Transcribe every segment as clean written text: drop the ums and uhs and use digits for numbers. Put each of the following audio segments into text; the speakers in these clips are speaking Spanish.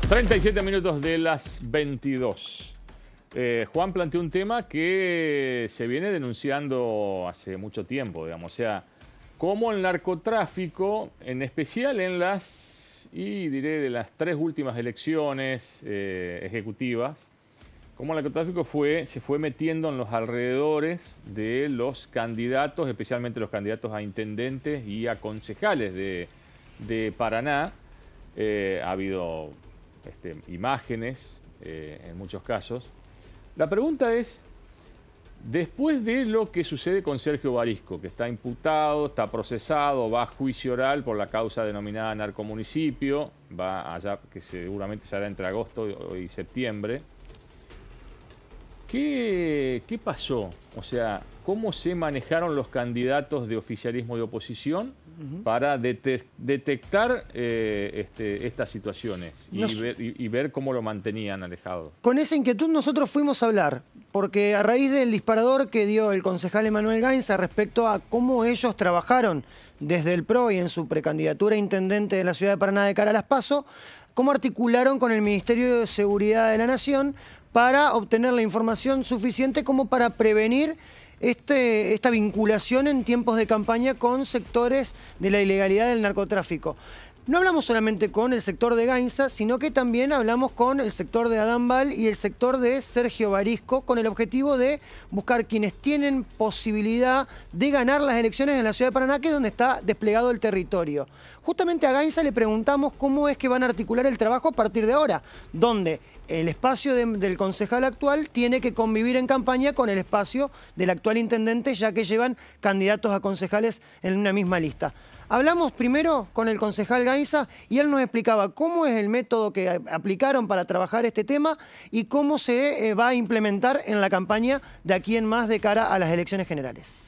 37 minutos de las 22. Juan planteó un tema que se viene denunciando hace mucho tiempo, digamos. O sea, cómo el narcotráfico, en especial en diré de las 3 últimas elecciones ejecutivas, cómo el narcotráfico se fue metiendo en los alrededores de los candidatos, especialmente los candidatos a intendentes y a concejales de Paraná. Ha habido imágenes en muchos casos. La pregunta es, después de lo que sucede con Sergio Barisco, que está imputado, está procesado, va a juicio oral por la causa denominada narcomunicipio, va allá, que seguramente se hará entre agosto y septiembre. ¿Qué pasó? O sea, ¿cómo se manejaron los candidatos de oficialismo y de oposición para detectar estas situaciones y ver cómo lo mantenían alejado? Con esa inquietud nosotros fuimos a hablar, porque a raíz del disparador que dio el concejal Emanuel Gainza respecto a cómo ellos trabajaron desde el PRO y en su precandidatura a intendente de la ciudad de Paraná de cara a las PASO, cómo articularon con el Ministerio de Seguridad de la Nación para obtener la información suficiente como para prevenir esta vinculación en tiempos de campaña con sectores de la ilegalidad del narcotráfico. No hablamos solamente con el sector de Gainza, sino que también hablamos con el sector de Adán Bal y el sector de Sergio Barisco, con el objetivo de buscar quienes tienen posibilidad de ganar las elecciones en la ciudad de Paraná, que es donde está desplegado el territorio. Justamente a Gainza le preguntamos cómo es que van a articular el trabajo a partir de ahora, donde el espacio del concejal actual tiene que convivir en campaña con el espacio del actual intendente, ya que llevan candidatos a concejales en una misma lista. Hablamos primero con el concejal Gainza y él nos explicaba cómo es el método que aplicaron para trabajar este tema y cómo se va a implementar en la campaña de aquí en más de cara a las elecciones generales.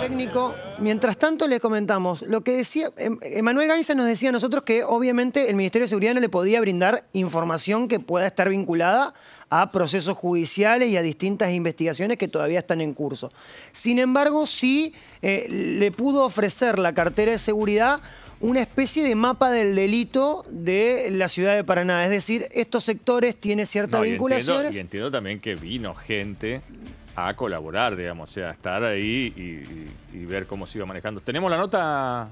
Técnico. Mientras tanto les comentamos, lo que decía, Emanuel Gainza nos decía a nosotros que obviamente el Ministerio de Seguridad no le podía brindar información que pueda estar vinculada a procesos judiciales y a distintas investigaciones que todavía están en curso. Sin embargo, sí le pudo ofrecer la cartera de seguridad una especie de mapa del delito de la ciudad de Paraná. Es decir, estos sectores tienen ciertas vinculaciones. Y entiendo también que vino gente a colaborar, digamos, o sea, estar ahí y ver cómo se iba manejando. ¿Tenemos la nota?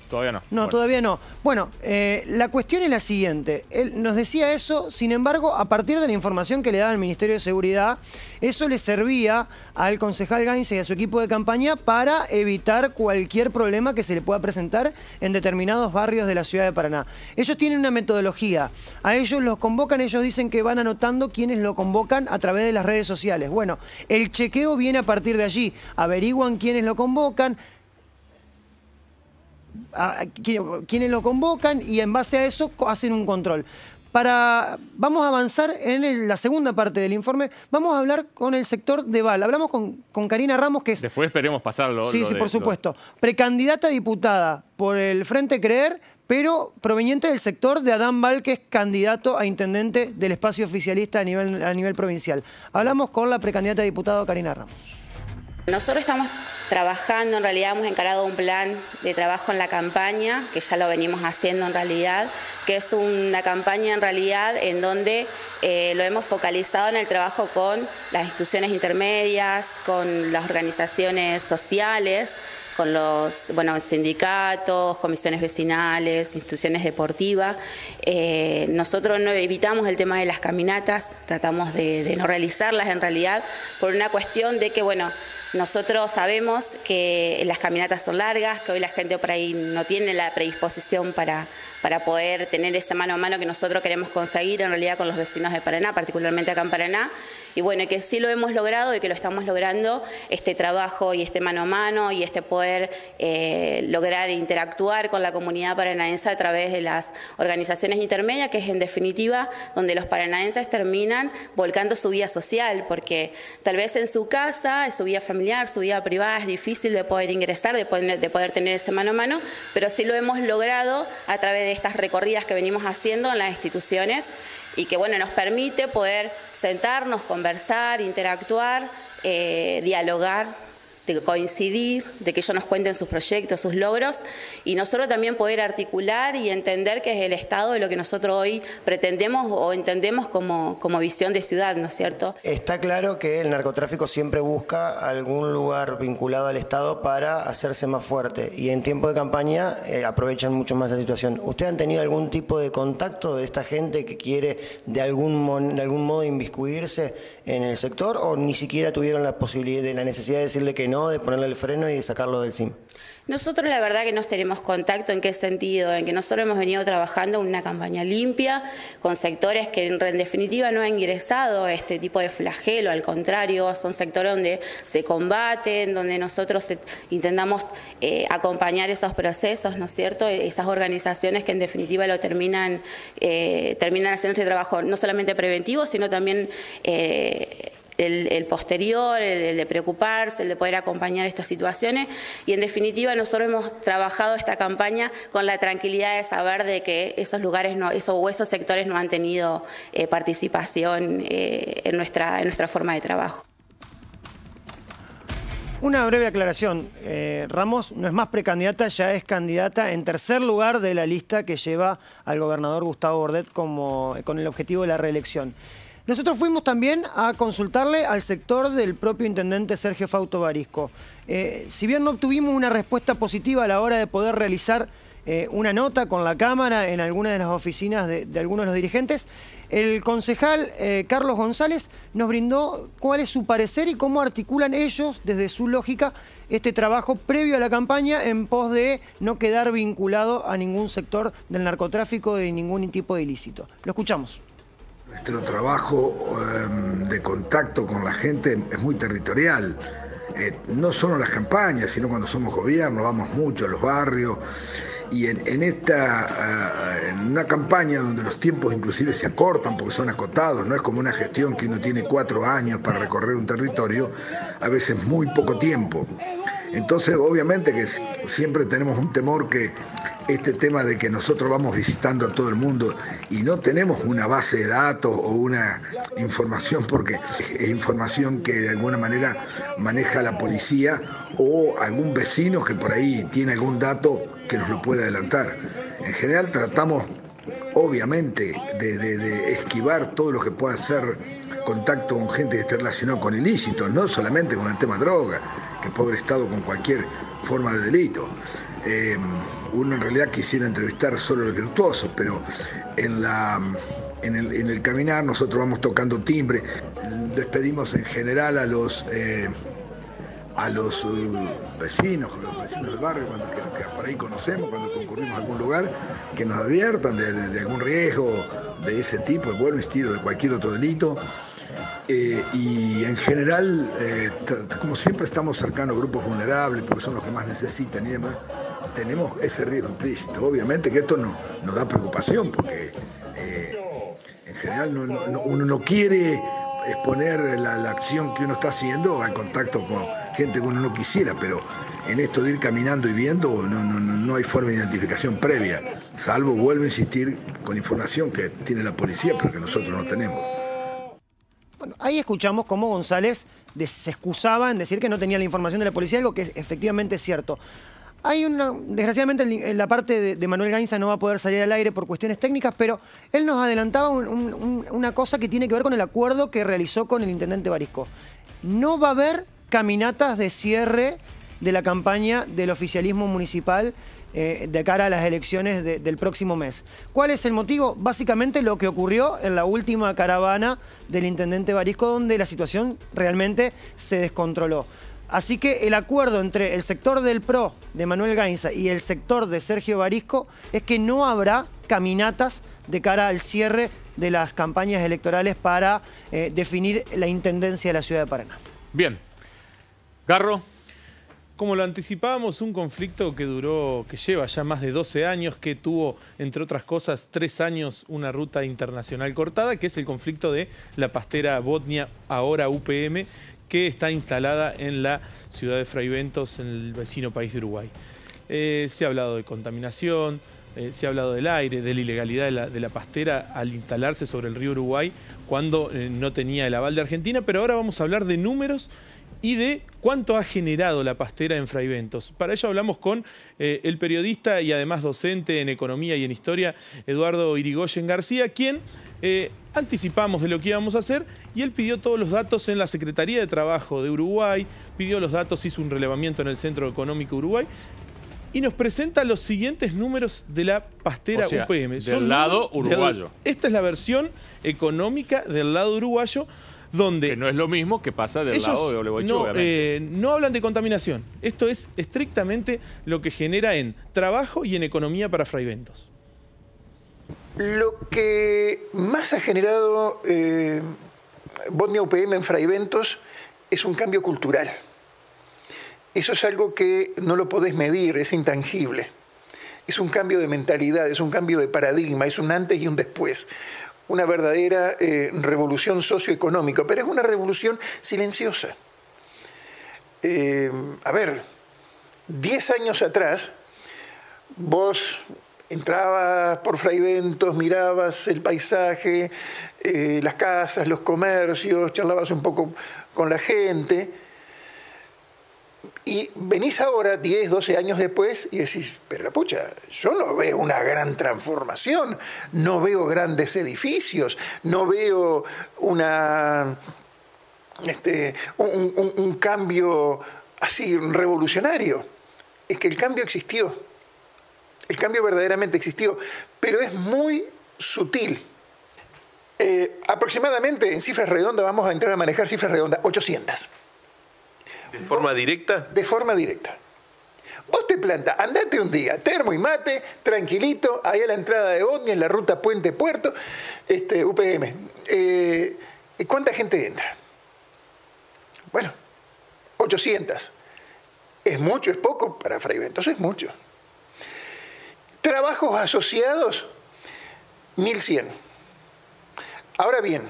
Todavía no. No, bueno. Todavía no. Bueno, la cuestión es la siguiente. Él nos decía eso, sin embargo, a partir de la información que le daba el Ministerio de Seguridad, eso le servía al concejal Gainza y a su equipo de campaña para evitar cualquier problema que se le pueda presentar en determinados barrios de la ciudad de Paraná. Ellos tienen una metodología. A ellos los convocan, ellos dicen que van anotando quiénes lo convocan a través de las redes sociales. Bueno, el chequeo viene a partir de allí. Averiguan quiénes lo convocan, quienes lo convocan y en base a eso hacen un control. Vamos a avanzar en la segunda parte del informe. Vamos a hablar con el sector de Bal. Hablamos con Karina Ramos, que es... Después esperemos pasarlo. Sí, por supuesto. Precandidata a diputada por el Frente Creer, pero proveniente del sector de Adán Bal, que es candidato a intendente del espacio oficialista a nivel provincial. Hablamos con la precandidata a diputada Karina Ramos. Nosotros estamos trabajando, en realidad hemos encarado un plan de trabajo en la campaña, que ya lo venimos haciendo en realidad, que es una campaña en realidad en donde lo hemos focalizado en el trabajo con las instituciones intermedias, con las organizaciones sociales, con los sindicatos, comisiones vecinales, instituciones deportivas. Nosotros no evitamos el tema de las caminatas, tratamos de no realizarlas en realidad por una cuestión de que, Nosotros sabemos que las caminatas son largas, que hoy la gente por ahí no tiene la predisposición para poder tener ese mano a mano que nosotros queremos conseguir en realidad con los vecinos de Paraná, particularmente acá en Paraná. Y bueno, que sí lo hemos logrado y que lo estamos logrando, este trabajo y este mano a mano y este poder lograr interactuar con la comunidad paranaense a través de las organizaciones intermedias, que es en definitiva donde los paranaenses terminan volcando su vida social, porque tal vez en su casa, su vida familiar, su vida privada es difícil de poder ingresar, de poder tener ese mano a mano, pero sí lo hemos logrado a través de estas recorridas que venimos haciendo en las instituciones y que bueno, nos permite poder sentarnos, conversar, interactuar, dialogar, de coincidir, de que ellos nos cuenten sus proyectos, sus logros, y nosotros también poder articular y entender que es el Estado de lo que nosotros hoy pretendemos o entendemos como visión de ciudad, ¿no es cierto? Está claro que el narcotráfico siempre busca algún lugar vinculado al Estado para hacerse más fuerte, y en tiempo de campaña aprovechan mucho más la situación. ¿Ustedes han tenido algún tipo de contacto de esta gente que quiere de algún modo inmiscuirse en el sector, o ni siquiera tuvieron la posibilidad, la necesidad de decirle que no, de ponerle el freno y de sacarlo del CIM? Nosotros la verdad que no tenemos contacto. ¿En qué sentido? En que nosotros hemos venido trabajando en una campaña limpia, con sectores que en definitiva no han ingresado a este tipo de flagelo, al contrario, son sectores donde se combaten, donde nosotros intentamos acompañar esos procesos, ¿no es cierto? Esas organizaciones que en definitiva lo terminan haciendo este trabajo no solamente preventivo, sino también el posterior, el de preocuparse, el de poder acompañar estas situaciones, y en definitiva nosotros hemos trabajado esta campaña con la tranquilidad de saber de que esos lugares esos sectores no han tenido participación en nuestra forma de trabajo. Una breve aclaración, Ramos no es más precandidata, ya es candidata en tercer lugar de la lista que lleva al gobernador Gustavo Bordet con el objetivo de la reelección. Nosotros fuimos también a consultarle al sector del propio intendente Sergio Fausto Barisco. Si bien no obtuvimos una respuesta positiva a la hora de poder realizar una nota con la Cámara en algunas de las oficinas de algunos de los dirigentes, el concejal Carlos González nos brindó cuál es su parecer y cómo articulan ellos, desde su lógica, este trabajo previo a la campaña en pos de no quedar vinculado a ningún sector del narcotráfico de ningún tipo de ilícito. Lo escuchamos. Nuestro trabajo de contacto con la gente es muy territorial, no solo en las campañas, sino cuando somos gobierno, vamos mucho a los barrios, y en una campaña donde los tiempos inclusive se acortan porque son acotados, no es como una gestión que uno tiene 4 años para recorrer un territorio, a veces muy poco tiempo. Entonces obviamente que siempre tenemos un temor que este tema de que nosotros vamos visitando a todo el mundo y no tenemos una base de datos o una información, porque es información que de alguna manera maneja la policía o algún vecino que por ahí tiene algún dato que nos lo puede adelantar. En general tratamos obviamente de esquivar todo lo que pueda ser contacto con gente que esté relacionada con ilícitos, no solamente con el tema droga, que puede haber estado con cualquier forma de delito. Uno en realidad quisiera entrevistar solo a los virtuosos, pero en el caminar nosotros vamos tocando timbre, les pedimos en general a los vecinos del barrio, que por ahí conocemos, cuando concurrimos a algún lugar, que nos adviertan de algún riesgo de ese tipo, de vuelo, estilo, de cualquier otro delito. Y en general, como siempre estamos cercanos a grupos vulnerables, porque son los que más necesitan y demás, tenemos ese riesgo implícito. Obviamente que esto nos da preocupación, porque en general uno no quiere exponer la acción que uno está haciendo al contacto con gente que uno no quisiera, pero en esto de ir caminando y viendo no hay forma de identificación previa, salvo, vuelvo a insistir, con información que tiene la policía, pero que nosotros no tenemos. Bueno, ahí escuchamos cómo González se excusaba en decir que no tenía la información de la policía, algo que es efectivamente cierto. Desgraciadamente la parte de Manuel Gainza no va a poder salir al aire por cuestiones técnicas, pero él nos adelantaba una cosa que tiene que ver con el acuerdo que realizó con el intendente Barisco. No va a haber caminatas de cierre de la campaña del oficialismo municipal de cara a las elecciones del próximo mes. ¿Cuál es el motivo? Básicamente lo que ocurrió en la última caravana del intendente Barisco, donde la situación realmente se descontroló. Así que el acuerdo entre el sector del PRO de Manuel Gainza y el sector de Sergio Barisco es que no habrá caminatas de cara al cierre de las campañas electorales para definir la intendencia de la ciudad de Paraná. Bien. Garro. Como lo anticipábamos, un conflicto que lleva ya más de 12 años, que tuvo, entre otras cosas, 3 años una ruta internacional cortada, que es el conflicto de la pastera Botnia, ahora UPM, que está instalada en la ciudad de Fraiventos, en el vecino país de Uruguay. Se ha hablado de contaminación, se ha hablado del aire, de la ilegalidad de la pastera al instalarse sobre el río Uruguay cuando no tenía el aval de Argentina, pero ahora vamos a hablar de números y de cuánto ha generado la pastera en Fraiventos. Para ello hablamos con el periodista y además docente en Economía y en Historia, Eduardo Irigoyen García, quien anticipamos de lo que íbamos a hacer y él pidió todos los datos en la Secretaría de Trabajo de Uruguay, pidió los datos, hizo un relevamiento en el Centro Económico Uruguay y nos presenta los siguientes números de la pastera UPM. Del lado uruguayo. Esta es la versión económica del lado uruguayo, donde que no es lo mismo que pasa del lado de Oleguaychú, obviamente. No hablan de contaminación. Esto es estrictamente lo que genera en trabajo y en economía para Fraiventos. Lo que más ha generado Botnia UPM en Fraiventos es un cambio cultural. Eso es algo que no lo podés medir, es intangible. Es un cambio de mentalidad, es un cambio de paradigma, es un antes y un después. Una verdadera revolución socioeconómica, pero es una revolución silenciosa. A ver, 10 años atrás, vos entrabas por Fraiventos, mirabas el paisaje, las casas, los comercios, charlabas un poco con la gente. Y venís ahora, 10, 12 años después, y decís, pero la pucha, yo no veo una gran transformación, no veo grandes edificios, no veo un cambio así revolucionario. Es que el cambio existió, el cambio verdaderamente existió, pero es muy sutil. Aproximadamente, en cifras redondas, vamos a entrar a manejar cifras redondas, 800. ¿De forma directa? De forma directa. Vos te plantás, andate un día, termo y mate, tranquilito, ahí a la entrada de Botnia, en la ruta Puente-Puerto, UPM. ¿Cuánta gente entra? Bueno, 800. ¿Es mucho? ¿Es poco? Para Fraiventos es mucho. Trabajos asociados, 1100. Ahora bien,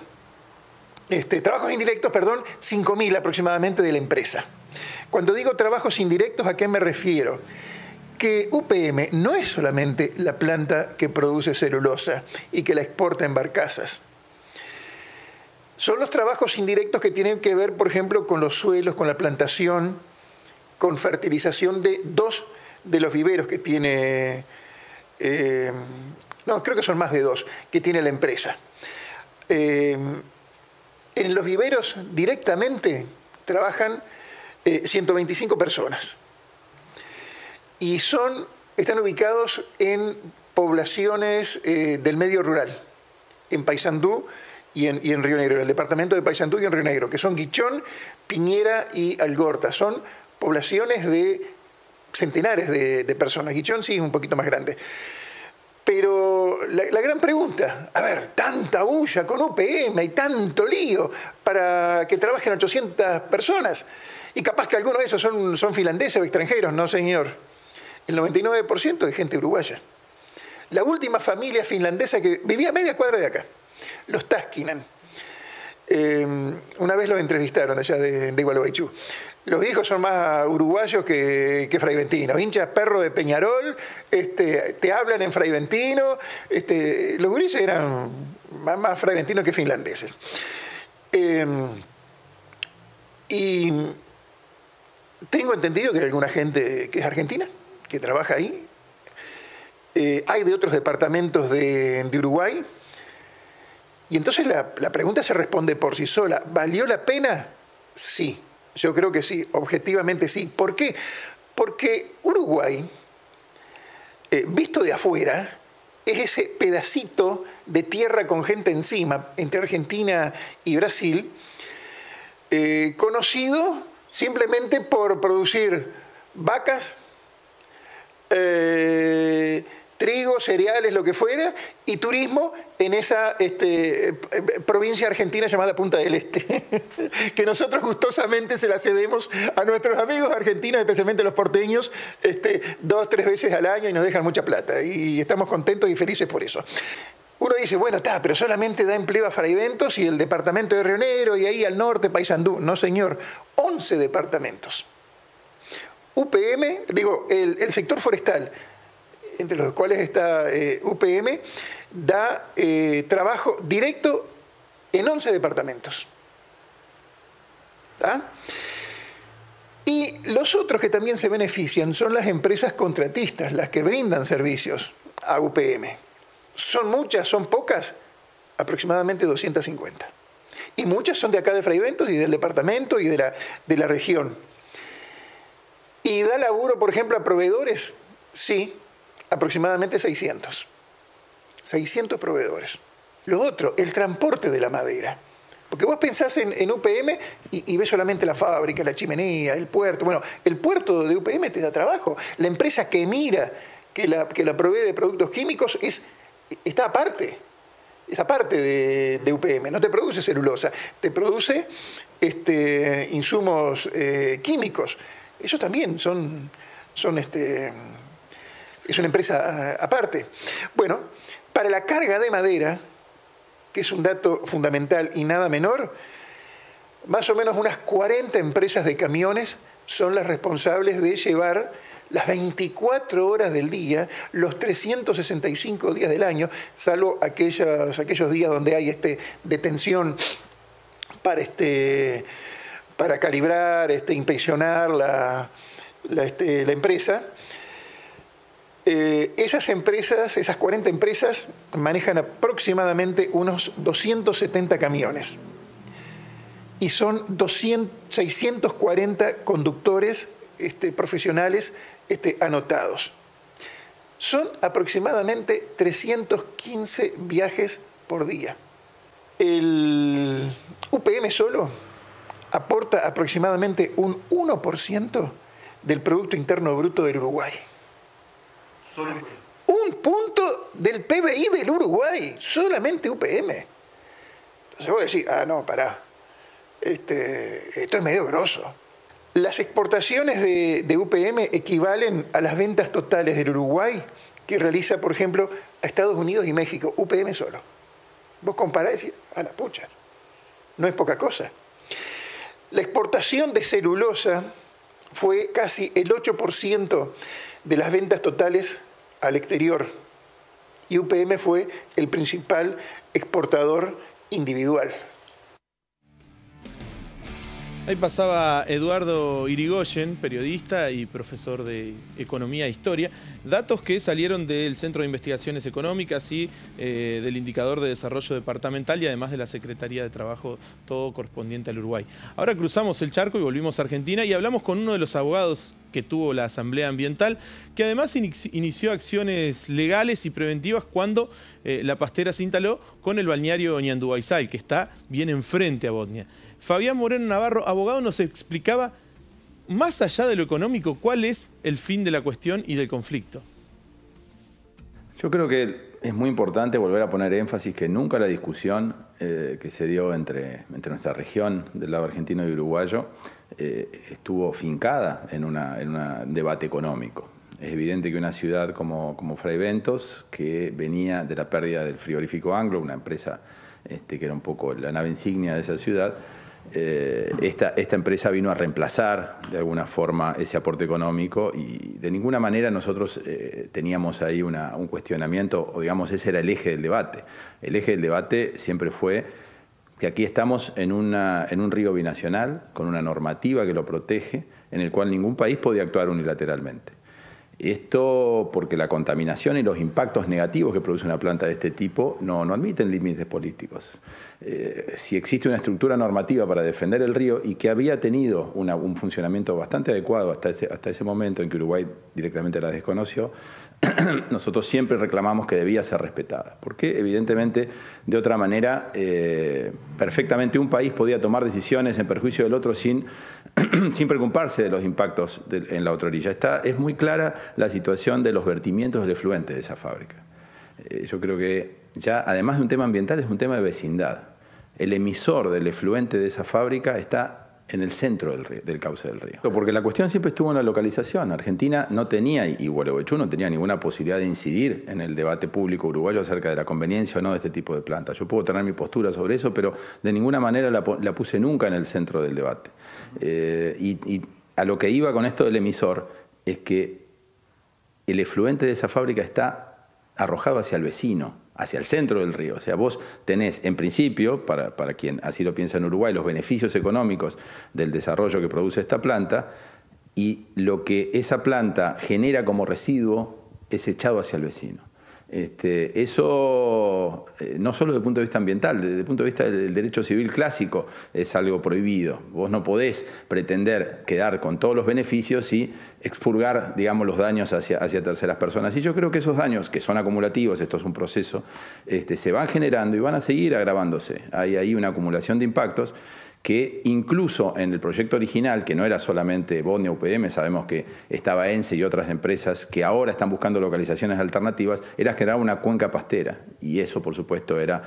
trabajos indirectos, perdón, 5000 aproximadamente de la empresa. Cuando digo trabajos indirectos, ¿a qué me refiero? Que UPM no es solamente la planta que produce celulosa y que la exporta en barcazas. Son los trabajos indirectos que tienen que ver, por ejemplo, con los suelos, con la plantación, con fertilización de 2 de los viveros que tiene, no, creo que son más de 2, que tiene la empresa. En los viveros directamente trabajan 125 personas y están ubicados en poblaciones del medio rural, en Paysandú y en Río Negro, en el departamento de Paysandú y en Río Negro, que son Guichón, Piñera y Algorta. Son poblaciones de centenares de personas. Guichón sí es un poquito más grande. Pero la gran pregunta, a ver, tanta bulla con UPM y tanto lío para que trabajen 800 personas y capaz que algunos de esos son finlandeses o extranjeros. No, señor. El 99% es gente uruguaya. La última familia finlandesa que vivía a media cuadra de acá, los Taskinen. Una vez los entrevistaron allá de Gualeguaychú. Los viejos son más uruguayos que fraiventinos, hinchas perro de Peñarol, te hablan en fraiventino, los gurises eran más fraiventinos que finlandeses. Y tengo entendido que hay alguna gente que es argentina, que trabaja ahí. Hay de otros departamentos de Uruguay. Y entonces la pregunta se responde por sí sola. ¿Valió la pena? Sí. Yo creo que sí, objetivamente sí. ¿Por qué? Porque Uruguay, visto de afuera, es ese pedacito de tierra con gente encima, entre Argentina y Brasil, conocido simplemente por producir vacas, trigo, cereales, lo que fuera, y turismo en esa provincia argentina llamada Punta del Este, que nosotros gustosamente se la cedemos a nuestros amigos argentinos, especialmente los porteños, 2 o 3 veces al año, y nos dejan mucha plata, y estamos contentos y felices por eso. Uno dice, bueno, pero solamente da empleo a Fraiventos y el departamento de Río Negro y ahí al norte, Paysandú. No, señor, 11 departamentos. UPM, el sector forestal, entre los cuales está UPM, da trabajo directo en 11 departamentos. ¿Ah? Y los otros que también se benefician son las empresas contratistas, las que brindan servicios a UPM. ¿Son muchas? ¿Son pocas? Aproximadamente 250. Y muchas son de acá de Fraiventos y del departamento y de la región. ¿Y da laburo, por ejemplo, a proveedores? Sí, aproximadamente 600. 600 proveedores. Lo otro, el transporte de la madera. Porque vos pensás en UPM y ves solamente la fábrica, la chimenea, el puerto. Bueno, el puerto de UPM te da trabajo. La empresa que mira, que la provee de productos químicos, está aparte. Es aparte de UPM. No te produce celulosa, te produce insumos químicos. Ellos también es una empresa aparte. Bueno, para la carga de madera, que es un dato fundamental y nada menor, más o menos unas 40 empresas de camiones son las responsables de llevar las 24 horas del día, los 365 días del año, salvo aquellos días donde hay detención para calibrar, inspeccionar la empresa. Esas 40 empresas manejan aproximadamente unos 270 camiones y son 640 conductores profesionales anotados. Son aproximadamente 315 viajes por día. El UPM solo aporta aproximadamente un 1% del Producto Interno Bruto del Uruguay. Un punto del PBI del Uruguay, solamente UPM. Entonces vos decís, no, pará, esto es medio grosso. Las exportaciones de UPM equivalen a las ventas totales del Uruguay que realiza, por ejemplo, a Estados Unidos y México, UPM solo. Vos comparás y decís, a la pucha, no es poca cosa. La exportación de celulosa fue casi el 8% de las ventas totales al exterior, y UPM fue el principal exportador individual. Ahí pasaba Eduardo Irigoyen, periodista y profesor de Economía e Historia, datos que salieron del Centro de Investigaciones Económicas y del Indicador de Desarrollo Departamental y además de la Secretaría de Trabajo, todo correspondiente al Uruguay. Ahora cruzamos el charco y volvimos a Argentina y hablamos con uno de los abogados que tuvo la Asamblea Ambiental, que además inició acciones legales y preventivas cuando la pastera se instaló con el balneario Ñandúa-Izal, que está bien enfrente a Botnia. Fabián Moreno Navarro, abogado, nos explicaba, más allá de lo económico, cuál es el fin de la cuestión y del conflicto. Yo creo que es muy importante volver a poner énfasis que nunca la discusión que se dio entre nuestra región, del lado argentino y uruguayo, estuvo fincada en un debate económico. Es evidente que una ciudad como Fraiventos, que venía de la pérdida del frigorífico Anglo, una empresa que era un poco la nave insignia de esa ciudad, esta empresa vino a reemplazar de alguna forma ese aporte económico y de ninguna manera nosotros teníamos ahí un cuestionamiento, o digamos ese era el eje del debate. El eje del debate siempre fue que aquí estamos en un río binacional con una normativa que lo protege, en el cual ningún país podía actuar unilateralmente. Esto porque la contaminación y los impactos negativos que produce una planta de este tipo no admiten límites políticos. Si existe una estructura normativa para defender el río y que había tenido un funcionamiento bastante adecuado hasta ese momento en que Uruguay directamente la desconoció, nosotros siempre reclamamos que debía ser respetada, porque evidentemente de otra manera perfectamente un país podía tomar decisiones en perjuicio del otro sin preocuparse de los impactos en la otra orilla. Es muy clara la situación de los vertimientos del efluente de esa fábrica. Yo creo que ya, además de un tema ambiental, es un tema de vecindad. El emisor del efluente de esa fábrica está en el centro del cauce del río. Porque la cuestión siempre estuvo en la localización. Argentina no tenía, y Gualeguaychú no tenía ninguna posibilidad de incidir en el debate público uruguayo acerca de la conveniencia o no de este tipo de plantas. Yo puedo tener mi postura sobre eso, pero de ninguna manera la puse nunca en el centro del debate. Y a lo que iba con esto del emisor es que el efluente de esa fábrica está arrojado hacia el vecino, hacia el centro del río. O sea, vos tenés, en principio, para quien así lo piensa en Uruguay, los beneficios económicos del desarrollo que produce esta planta, y lo que esa planta genera como residuo es echado hacia el vecino. Eso, no solo desde el punto de vista ambiental, desde el punto de vista del derecho civil clásico, es algo prohibido. Vos no podés pretender quedar con todos los beneficios y expurgar, digamos, los daños hacia terceras personas. Y yo creo que esos daños, que son acumulativos, esto es un proceso, se van generando y van a seguir agravándose. Hay ahí una acumulación de impactos que incluso en el proyecto original, que no era solamente Bodnia UPM, sabemos que estaba ENSE y otras empresas que ahora están buscando localizaciones alternativas, era generar una cuenca pastera. Y eso, por supuesto, era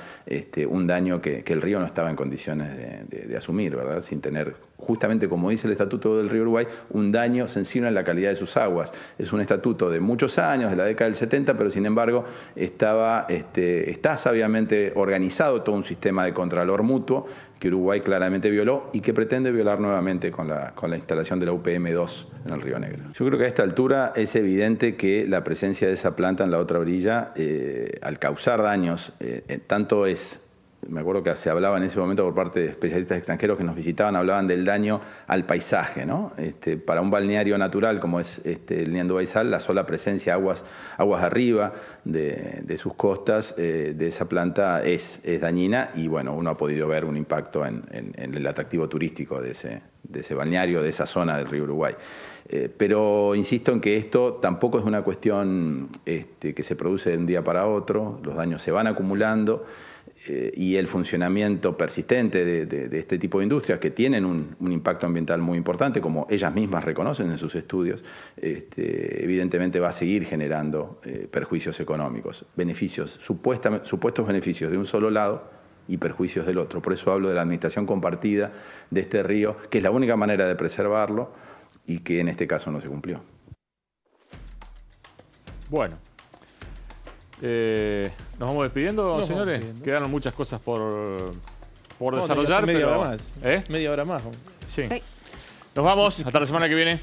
un daño que el río no estaba en condiciones de asumir, ¿verdad? Sin tener, justamente como dice el Estatuto del Río Uruguay, un daño sensible en la calidad de sus aguas. Es un estatuto de muchos años, de la década del 70, pero sin embargo está sabiamente organizado todo un sistema de contralor mutuo que Uruguay claramente violó y que pretende violar nuevamente con la instalación de la UPM-2 en el Río Negro. Yo creo que a esta altura es evidente que la presencia de esa planta en la otra orilla, al causar daños, tanto es... Me acuerdo que se hablaba en ese momento por parte de especialistas extranjeros que nos visitaban, hablaban del daño al paisaje, ¿no? Para un balneario natural como es el Ñandú Baizal, la sola presencia aguas arriba de sus costas de esa planta es dañina, y bueno, uno ha podido ver un impacto en el atractivo turístico de ese balneario, de esa zona del río Uruguay. Pero insisto en que esto tampoco es una cuestión que se produce de un día para otro, los daños se van acumulando. Y el funcionamiento persistente de este tipo de industrias que tienen un impacto ambiental muy importante, como ellas mismas reconocen en sus estudios, evidentemente va a seguir generando perjuicios económicos, beneficios, supuestos beneficios de un solo lado y perjuicios del otro. Por eso hablo de la administración compartida de este río, que es la única manera de preservarlo y que en este caso no se cumplió. Bueno. Nos vamos despidiendo, señores. Quedaron muchas cosas por desarrollar. Media hora más. ¿Eh? Media hora más. Sí. Nos vamos. Hasta la semana que viene.